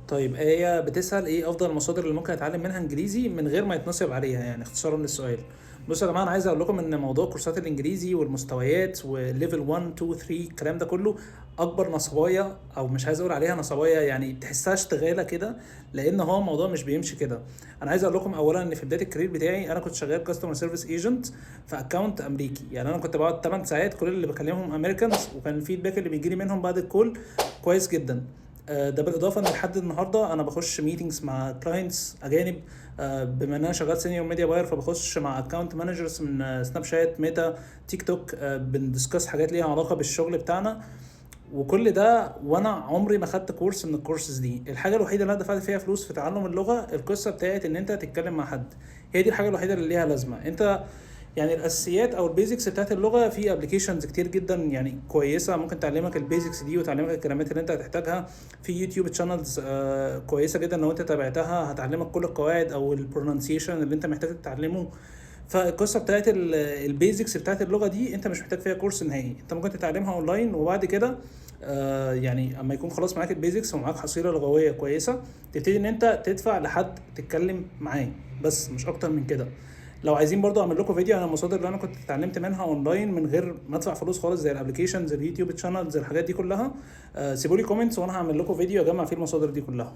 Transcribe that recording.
طيب هي بتسأل ايه افضل المصادر اللي ممكن اتعلم منها انجليزي من غير ما يتنصب عليها، يعني اختصارا للسؤال. بصوا يا جماعه، انا عايز اقول لكم ان موضوع كورسات الانجليزي والمستويات وليفل 1 2 3 الكلام ده كله اكبر نصبايه، او مش عايز اقول عليها نصبايه، يعني تحسها اشتغاله كده، لان هو الموضوع مش بيمشي كده. انا عايز اقول لكم اولا ان في بدايه الكارير بتاعي انا كنت شغال كاستمر سيرفيس ايجنت في اكونت امريكي، يعني انا كنت بقعد 8 ساعات كل اللي بكلمهم امريكانز، وكان الفيدباك اللي بيجي لي منهم بعد الكول كويس جدا. ده بالاضافه ان لحد النهارده انا بخش ميتنجز مع كلاينتس اجانب. بما ان انا شغال سينيور ميديا باير، فبخش مع اكونت مانجرز من سناب شات، ميتا، تيك توك، بندسكس حاجات ليها علاقه بالشغل بتاعنا. وكل ده وانا عمري ما خدت كورس من الكورسز دي. الحاجه الوحيده اللي انا دفعت فيها فلوس في تعلم اللغه القصه بتاعت ان انت تتكلم مع حد، هي دي الحاجه الوحيده اللي ليها لازمه. انت يعني الاساسيات او البيزكس بتاعت اللغه في ابلكيشنز كتير جدا يعني كويسه ممكن تعلمك البيزكس دي وتعلمك الكلمات اللي انت هتحتاجها. في يوتيوب تشانلز كويسه جدا لو انت تابعتها هتعلمك كل القواعد او البرونانسيشن اللي انت محتاج تتعلمه. فالقصه بتاعت البيزكس بتاعت اللغه دي انت مش محتاج فيها كورس نهائي، انت ممكن تتعلمها اونلاين، وبعد كده يعني اما يكون خلاص معاك البيزكس ومعاك حصيله لغويه كويسه تبتدي ان انت تدفع لحد تتكلم معاه، بس مش اكتر من كده. لو عايزين برضو اعمل لكم فيديو عن المصادر اللي انا كنت اتعلمت منها اونلاين من غير ما ادفع فلوس خالص، زي الابلكيشنز، اليوتيوب تشانلز، الحاجات دي كلها، سيبوا لي كومنتس وانا هعمل لكم فيديو اجمع فيه المصادر دي كلها.